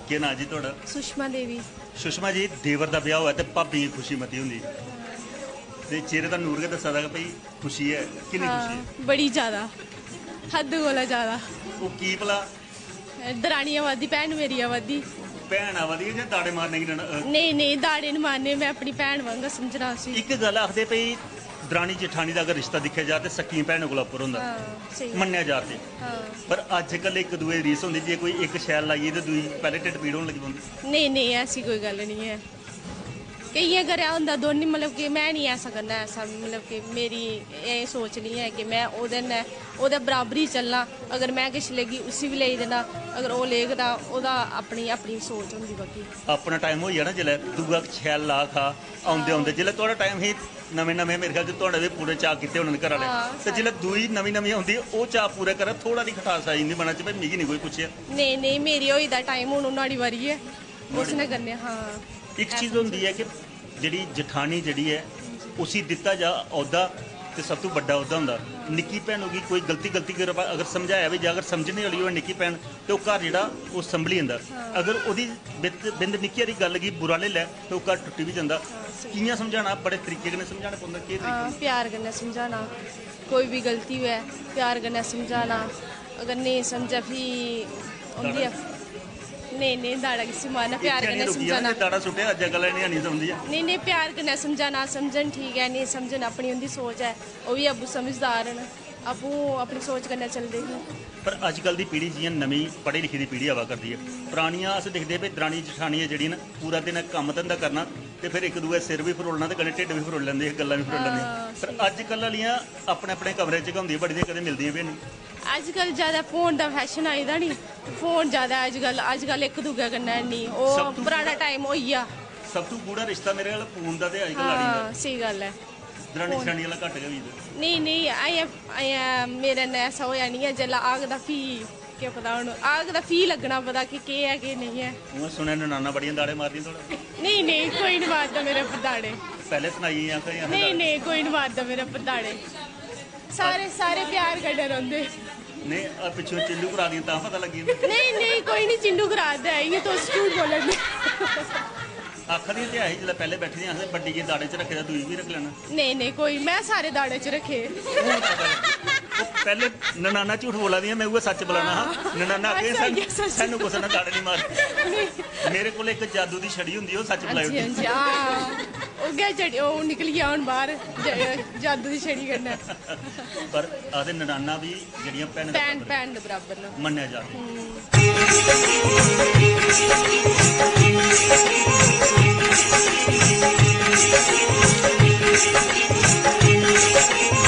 ਕੀ ਨਾਂ ਜੀ ਤੁਹਾਡਾ? ਸੁਸ਼ਮਾ ਦੇਵੀ। ਸੁਸ਼ਮਾ ਜੀ, ਦੇਵਰ ਦਾ ਵਿਆਹ ਹੋਇਆ ਤੇ ਭਾਬੀ ਦੀ ਖੁਸ਼ੀ ਮਤੀ ਹੁੰਦੀ ਤੇ ਚਿਹਰੇ ਦਾ ਨੂਰ ਕੇ ਦੱਸਦਾ ਕਿ ਭਈ ਖੁਸ਼ੀ ਹੈ, ਕਿੰਨੀ ਖੁਸ਼ੀ ਹੈ? बड़ी ज्यादा, हद कोला ज्यादा। ਉਹ ਕੀ ਭਲਾ दरानी आवादी भैन मेरी आवादी। ਭੈਣ ਆ ਵਧੀਆ ਜਾਂ ਦਾੜੇ ਮਾਰਨੇ की नहीं नहीं दाड़े नहीं मारने, मैं अपनी भैन वांगा समझना उसी। ਇੱਕ ਗੱਲ ਆਖਦੇ ਭਈ ਦਰਾਣੀ ਜਠਾਣੀ ਦਾ ਅਗਰ ਰਿਸ਼ਤਾ ਦੇਖਿਆ ਜਾ ਤੇ ਸੱਕੀ ਭੈਣ ਕੋਲ ਉੱਪਰ ਹੁੰਦਾ सही। ਮੰਨਿਆ ਜਾ ਤੇ हाँ। ਪਰ ਅੱਜ ਕੱਲ ਇੱਕ ਦੂਏ ਰੀਸ ਹੁੰਦੀ ਜੇ ਕੋਈ ਇੱਕ ਸ਼ੈਲ ਲਾਈਏ ਤੇ ਦੂਈ ਪਹਿਲੇ ਢਿੱਡ ਪੀੜ ਹੋਣ ਲੱਗੀ ਹੁੰਦੀ। नहीं नहीं ऐसी कोई गल नहीं है। कई करा होंगे दोनों, मतलब कि मैं नहीं ऐसा करना, ऐसा मतलब कि मेरी ये सोच नहीं है कि मैं ओह्दे बराबर ही चलना। अगर मैं किश लेगी उसी भी ले देना, अगर वो लेगा ओह्दा अपनी अपनी सोच होंगी। बाकी अपना टाइम हो जाना जिल्लै दूआ शैल ला खा आउंदे आउंदे जिल्लै थोड़ा टाइम ही नमें नमें मेरे ख्याल थोड़े भी पूरे चाह किते होने घर वाले ते जिल्लै दूई नवीं नवीं आउंदी ओह् चाह पूरा करा थोड़ा दी खटास आई जंदी मना च भाई मिगी नहीं कोई पुच्छेआ। नहीं नहीं मेरी होई दा टाइम हुन नुहाड़ी वारी है, उसने करने। हाँ एक चीज़ होंदी है कि जिहड़ी जठानी जिहड़ी है उसी दिता जा औदा ते सब तो बड़ा औदा हुंदा। निक्की भैन होगी कोई गलती अगर समझाया भी जा, अगर समझने वाली होए निक्की भैन तो वो घर जिहड़ा वो संभली जंदा। अगर ओहदी बिंद निक्की हारी गल गी बुरा ले लै तो घर टुटी भी जंदा। कियां समझाना? बड़े तरीके कन्नै समझाना पौंदा। केह् तरीका? प्यार कन्नै समझाना, कोई भी गलती हुए प्यार कन्नै समझाना। अगर नहीं समझा फ्ही होंदी है। नहीं नहीं दाड़ा किसी मारना, प्यार कन्नै समझाना। दाड़ा सुट्टे अज्ज कल नहीं समझी। नहीं नहीं प्यार कन्नै समझाना, समझन ठीक है, नहीं समझन अपनी उंदी सोच है। वो भी अब्बू समझदार न, आपूं अपनी सोच कन्नै चलदे ही। पर अजकल की पीढ़ी जियां नवीं पढ़ी लिखी दी पीढ़ी आवा करती है, पुरानियां अस दिखदे भी दरानी जठानी जेह्ड़ी न पूरा दिन कम्म धंधा करना ते फिर एक दूए सिर भी फरोलना ते कन्नै ढिड्ड भी फरोल लैंदे, गल्लां भी फरोल लैंदियां। पर अजकल वालियां अपने अपने कमरे च गै होंदियां, बड़ी देर कदें मिलदियां भी नहीं। अजकल ज्यादा फोन दा फैशन आई दा नी, फोन ज्यादा अजकल एक दूए कन्नै नहीं, ओह पुराना टाइम होई गेआ। सब तो गूढ़ा रिश्ता मेरे ख्याल फोन दा ते अजकल लाड़ी दा। सही गल है। दरानी जठानी वाला घट गै होई। नहीं नहीं अजें मेरे ने ऐसा होया नहीं है। जेल्लै आग दा फ्ही केह् पता, हुन आग दा फ्ही लग्गना पता कि केह् है केह् नहीं है। मैं सुनेआ ननाना बड़ियां दाड़े मारदियां थोड़ा। नहीं नहीं कोई नहीं मारदा मेरे उप्पर दाड़े। पहले सनाई आखिर नहीं नहीं कोई नहीं मारदा मेरे उप्पर दाड़े, सारे प्यार कन्नै रौंदे। नहीं पिछों चिल्लू करा दियां तां पता लगी। नहीं नहीं कोई नहीं चिंडू करा दा है, ये तो झूठ बोलन दे। आखदी ते आई जिल्लै पहले बैठी दियां असें बड्डी जी दाड़े च रखे दा दूई भी रख लेना। नहीं नहीं कोई, मैं सारे दाड़े च रखे। पहले ननाना झूठ बोला दियां, मैं उ'ऐ सच बोलाना हा। ननाना आखे सानू कुसै ने दाड़े नहीं मारे। मेरे कोल एक जादू दी छड़ी हुंदी, ओह सच बुलाई हां ओह गया चढ़ी, ओह निकल गया हुन बाहर जादू दी छड़ी कन्नै। पर आदे ननाना भी जेहड़ियां भैन दे बराबर न मन्नेआ जांदा। Thank you.